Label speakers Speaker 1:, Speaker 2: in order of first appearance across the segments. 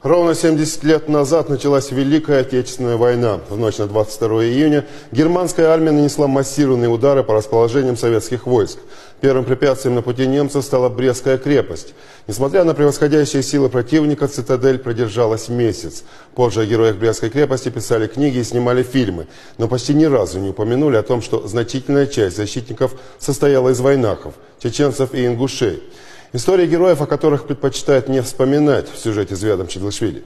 Speaker 1: Ровно 70 лет назад началась Великая Отечественная война. В ночь на 22 июня германская армия нанесла массированные удары по расположениям советских войск. Первым препятствием на пути немцев стала Брестская крепость. Несмотря на превосходящие силы противника, цитадель продержалась месяц. Позже о героях Брестской крепости писали книги и снимали фильмы. Но почти ни разу не упомянули о том, что значительная часть защитников состояла из войнахов, чеченцев и ингушей. Истории героев, о которых предпочитают не вспоминать, в сюжете Звядом Чеглышвили.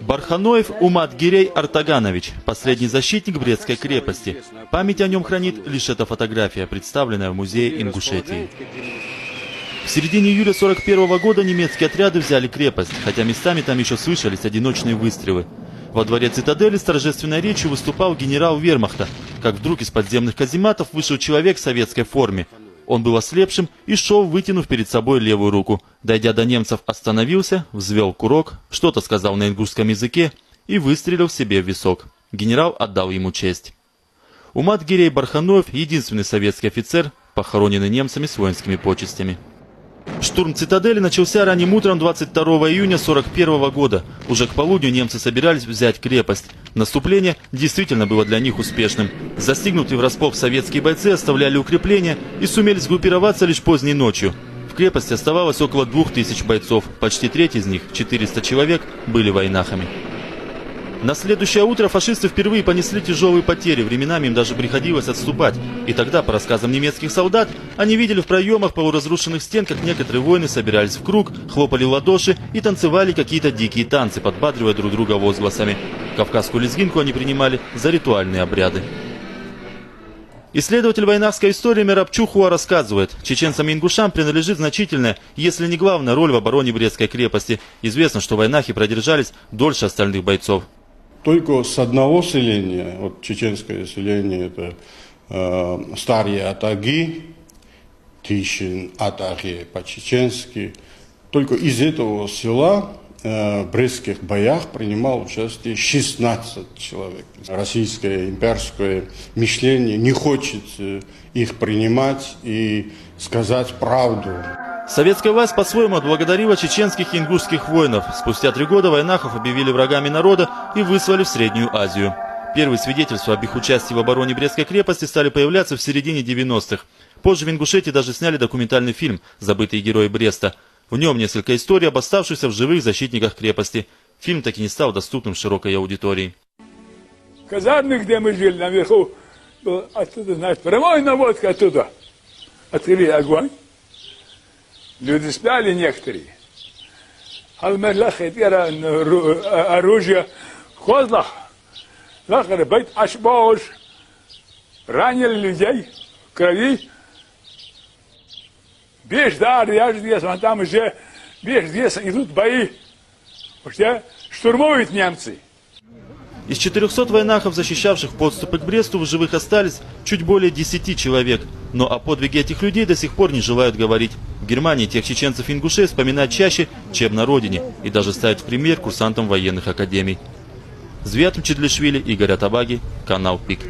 Speaker 2: Барханоев Умат-Гирей Артаганович, последний защитник Брестской крепости. Память о нем хранит лишь эта фотография, представленная в музее Ингушетии. В середине июля 1941 года немецкие отряды взяли крепость, хотя местами там еще слышались одиночные выстрелы. Во дворе цитадели с торжественной речью выступал генерал вермахта, как вдруг из подземных казематов вышел человек в советской форме. Он был ослепшим и шел, вытянув перед собой левую руку. Дойдя до немцев, остановился, взвел курок, что-то сказал на ингушском языке и выстрелил себе в висок. Генерал отдал ему честь. Умат-Гирей Барханоев – единственный советский офицер, похороненный немцами с воинскими почестями. Штурм цитадели начался ранним утром 22 июня 1941 года. Уже к полудню немцы собирались взять крепость. Наступление действительно было для них успешным. Застигнутые врасплох советские бойцы оставляли укрепления и сумели сгруппироваться лишь поздней ночью. В крепости оставалось около 2000 бойцов. Почти треть из них, 400 человек, были войнахами. На следующее утро фашисты впервые понесли тяжелые потери, временами им даже приходилось отступать. И тогда, по рассказам немецких солдат, они видели в проемах полуразрушенных стен, как некоторые воины собирались в круг, хлопали в ладоши и танцевали какие-то дикие танцы, подбадривая друг друга возгласами. Кавказскую лезгинку они принимали за ритуальные обряды. Исследователь войнахской истории Мераб Чухуа рассказывает, чеченцам и ингушам принадлежит значительная, если не главная роль в обороне Брестской крепости. Известно, что войнахи продержались дольше остальных бойцов.
Speaker 3: Только с одного селения, вот чеченское селение, это Старые Атаги, Тишин Атаги по-чеченски, только из этого села в брестских боях принимал участие 16 человек. Российское имперское мышление не хочет их принимать и сказать правду.
Speaker 2: Советская власть по-своему отблагодарила чеченских и ингушских воинов. Спустя 3 года войнахов объявили врагами народа и выслали в Среднюю Азию. Первые свидетельства об их участии в обороне Брестской крепости стали появляться в середине 90-х. Позже в Ингушетии даже сняли документальный фильм «Забытые герои Бреста». В нем несколько историй об оставшихся в живых защитниках крепости. Фильм так и не стал доступным широкой аудитории.
Speaker 4: В казарме, где мы жили, наверху, оттуда, знаешь, прямой наводка оттуда. Открыли огонь. Люди спали некоторые. Оружие в козлах. Ранили людей в крови. Бежь, да, я же здесь, вон там уже, бежь, здесь идут бои. Уже штурмуют немцы.
Speaker 2: Из 400 войнахов, защищавших подступы к Бресту, в живых остались чуть более 10 человек. Но о подвиге этих людей до сих пор не желают говорить. В Германии тех чеченцев и ингушей вспоминают чаще, чем на родине, и даже ставят в пример курсантам военных академий. Звядом Чеглышвили, Игорь Атабаги, канал ПИК.